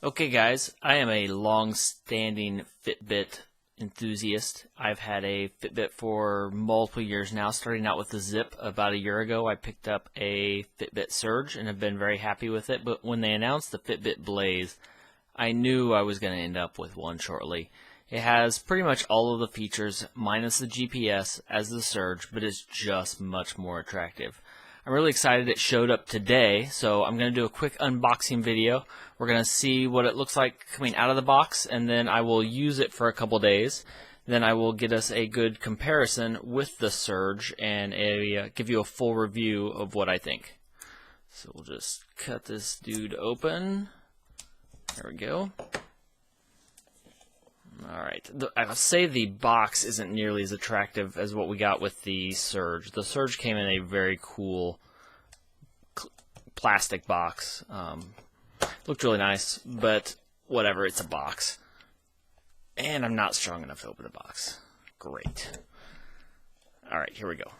Okay guys, I am a long-standing Fitbit enthusiast. I've had a Fitbit for multiple years now, starting out with the Zip. About a year ago I picked up a Fitbit Surge and have been very happy with it, but when they announced the Fitbit Blaze, I knew I was going to end up with one shortly. It has pretty much all of the features minus the GPS as the Surge, but it's just much more attractive. I'm really excited it showed up today, so I'm going to do a quick unboxing video. We're going to see what it looks like coming out of the box, and then I will use it for a couple days. Then I will get us a good comparison with the Surge and give you a full review of what I think. So we'll just cut this dude open. There we go. Alright, I'll say the box isn't nearly as attractive as what we got with the Surge. The Surge came in a very cool plastic box. Looked really nice, but whatever, it's a box. And I'm not strong enough to open the box. Great. Alright, here we go.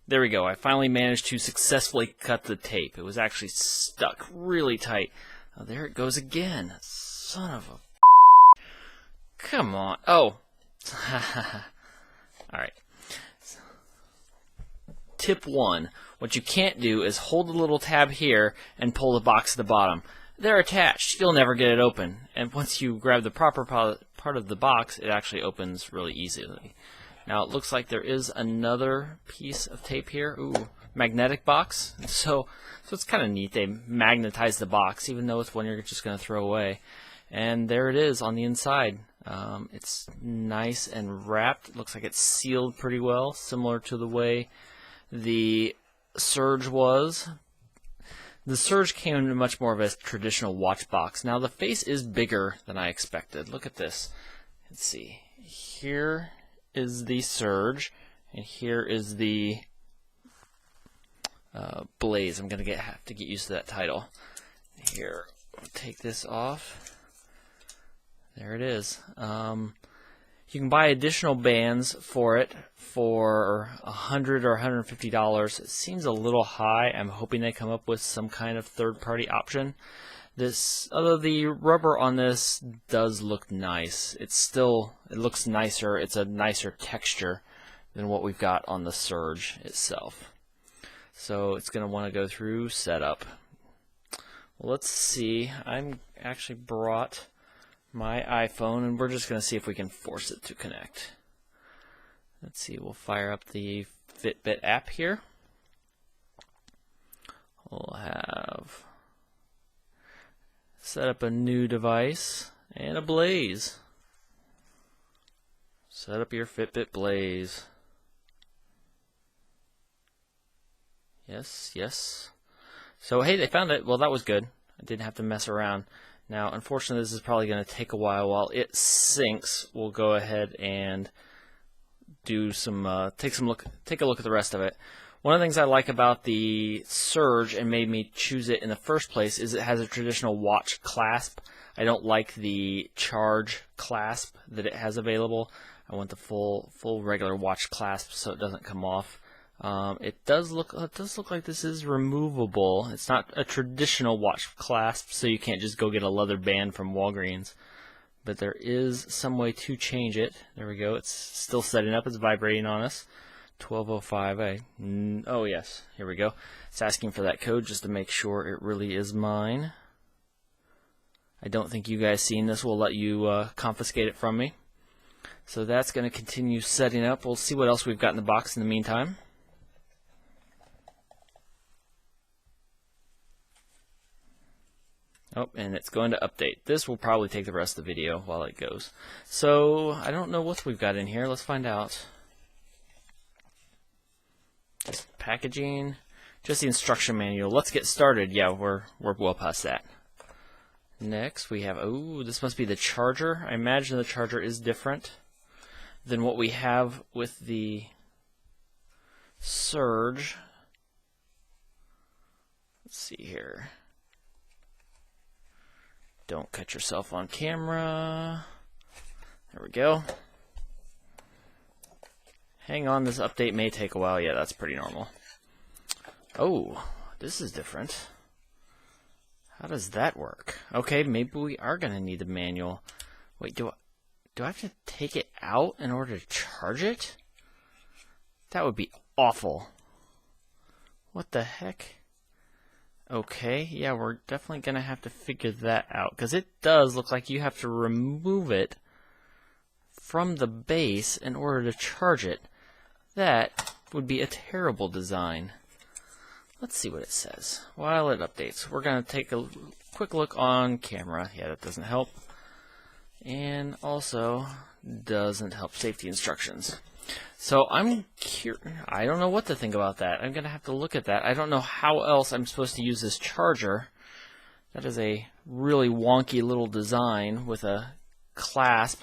There we go, I finally managed to successfully cut the tape. It was actually stuck really tight. Oh, there it goes again. Son of a... Come on. Oh. Alright. Tip 1. What you can't do is hold the little tab here and pull the box to the bottom. They're attached. You'll never get it open. And once you grab the proper part of the box, it actually opens really easily. Now it looks like there is another piece of tape here. Ooh, magnetic box. So it's kind of neat. They magnetize the box, even though it's one you're just going to throw away. And there it is on the inside. It's nice and wrapped. It looks like it's sealed pretty well, similar to the way the Surge was. The Surge came in much more of a traditional watch box. Now the face is bigger than I expected. Look at this. Let's see. Here is the Surge, and here is the Blaze. I'm gonna have to get used to that title. Here, I'll take this off. There it is. You can buy additional bands for it for $100 or $150. It seems a little high. I'm hoping they come up with some kind of third-party option. Although the rubber on this does look nice, it looks nicer. It's a nicer texture than what we've got on the Surge itself. So it's going to want to go through setup. Well, let's see. I'm actually brought my iPhone, and we're just going to see if we can force it to connect. Let's see, we'll fire up the Fitbit app here. We'll have set up a new device and a Blaze. Set up your Fitbit Blaze. Yes, yes. So hey, they found it. Well, that was good. I didn't have to mess around. Now, unfortunately, this is probably going to take a while. While it syncs, we'll go ahead and do some take a look at the rest of it. One of the things I like about the Surge and made me choose it in the first place is it has a traditional watch clasp. I don't like the charge clasp that it has available. I want the full regular watch clasp so it doesn't come off. It does look like this is removable. It's not a traditional watch clasp, so you can't just go get a leather band from Walgreens. But there is some way to change it. There we go. It's still setting up. It's vibrating on us. 1205. Oh yes, here we go. It's asking for that code just to make sure it really is mine. I don't think you guys seeing this will let you confiscate it from me. So that's going to continue setting up. We'll see what else we've got in the box in the meantime. Oh, and it's going to update. This will probably take the rest of the video while it goes. So, I don't know what we've got in here. Let's find out. Just packaging. Just the instruction manual. Let's get started. Yeah, we're well past that. Next, we have... Oh, this must be the charger. I imagine the charger is different than what we have with the Surge. Let's see here. Don't cut yourself on camera. There we go. Hang on, this update may take a while. Yeah, that's pretty normal. Oh, this is different. How does that work? Okay, maybe we are going to need a manual. Wait, do I have to take it out in order to charge it? That would be awful. What the heck? Okay, yeah, we're definitely going to have to figure that out, because it does look like you have to remove it from the base in order to charge it. That would be a terrible design. Let's see what it says. While it updates, we're going to take a quick look on camera. Yeah, that doesn't help. And also doesn't help safety instructions. So I don't know what to think about that. I'm going to have to look at that. I don't know how else I'm supposed to use this charger. That is a really wonky little design with a clasp.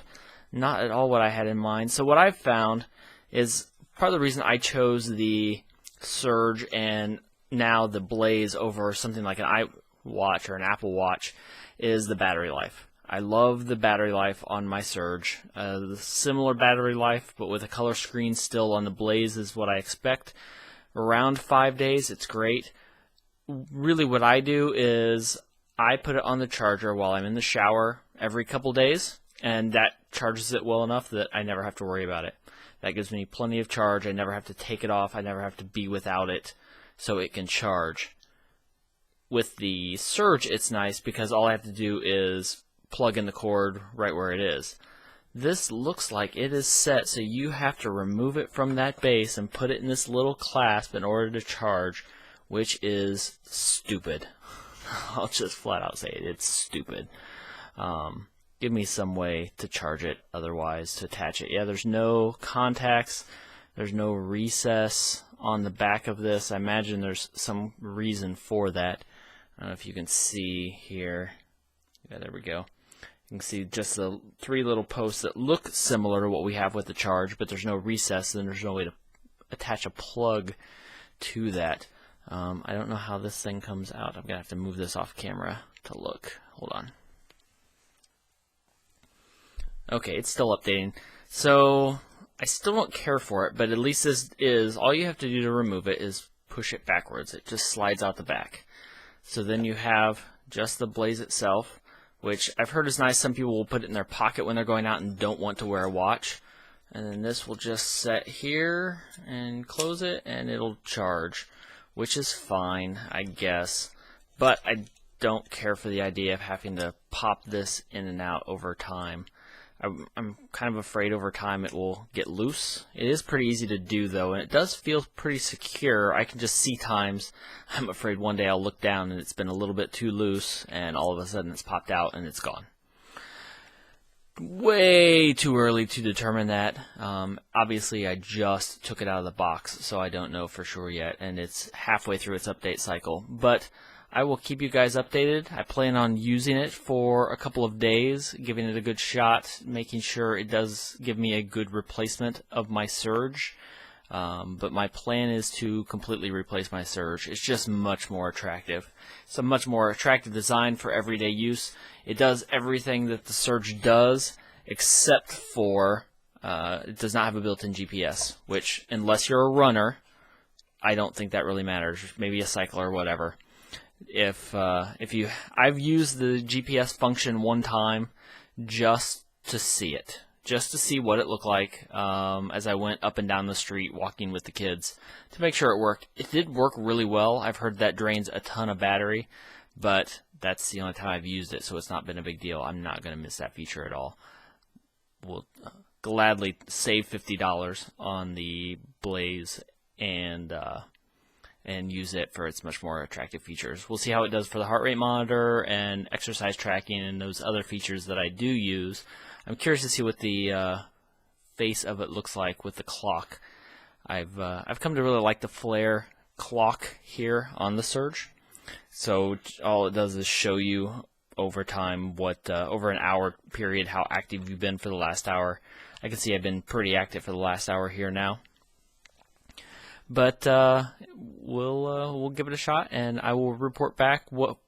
Not at all what I had in mind. So what I've found is part of the reason I chose the Surge and now the Blaze over something like an iWatch or an Apple Watch is the battery life. I love the battery life on my Surge. The similar battery life, but with a color screen still on the Blaze is what I expect. Around 5 days, it's great. Really what I do is I put it on the charger while I'm in the shower every couple days, and that charges it well enough that I never have to worry about it. That gives me plenty of charge. I never have to take it off. I never have to be without it, so it can charge. With the Surge, it's nice because all I have to do is plug in the cord right where it is. This looks like it is set so you have to remove it from that base and put it in this little clasp in order to charge, which is stupid. I'll just flat out say it. It's stupid. Give me some way to charge it otherwise, to attach it. Yeah, there's no contacts. There's no recess on the back of this. I imagine there's some reason for that. I don't know if you can see here. Yeah, there we go. You can see just the 3 little posts that look similar to what we have with the Charge, but there's no recess and there's no way to attach a plug to that. I don't know how this thing comes out. I'm going to have to move this off camera to look. Hold on. Okay, it's still updating. So I still don't care for it, but at least this is, all you have to do to remove it is push it backwards. It just slides out the back. So then you have just the Blaze itself, which I've heard is nice. Some people will put it in their pocket when they're going out and don't want to wear a watch. And then this will just set here and close it and it'll charge, which is fine, I guess. But I don't care for the idea of having to pop this in and out over time. I'm kind of afraid over time it will get loose. It is pretty easy to do though, and it does feel pretty secure. I can just see times I'm afraid one day I'll look down and it's been a little bit too loose and all of a sudden it's popped out and it's gone. Way too early to determine that. Obviously I just took it out of the box, so I don't know for sure yet, and it's halfway through its update cycle. But I will keep you guys updated. I plan on using it for a couple of days, giving it a good shot, making sure it does give me a good replacement of my Surge. But my plan is to completely replace my Surge. It's just much more attractive. It's a much more attractive design for everyday use. It does everything that the Surge does, except for it does not have a built-in GPS, which, unless you're a runner, I don't think that really matters. Maybe a cycler or whatever. I've used the GPS function one time just to see it, just to see what it looked like as I went up and down the street walking with the kids to make sure it worked. It did work really well. I've heard that drains a ton of battery, but that's the only time I've used it, so it's not been a big deal. I'm not going to miss that feature at all. We'll gladly save $50 on the Blaze and use it for its much more attractive features. We'll see how it does for the heart rate monitor and exercise tracking and those other features that I do use. I'm curious to see what the face of it looks like with the clock. I've come to really like the flare clock here on the Surge. So all it does is show you over time what over an hour period how active you've been for the last hour. I can see I've been pretty active for the last hour here now. But we'll give it a shot, and I will report back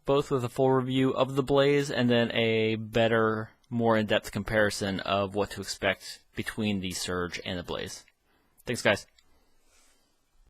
both with a full review of the Blaze and then a better, more in-depth comparison of what to expect between the Surge and the Blaze. Thanks, guys.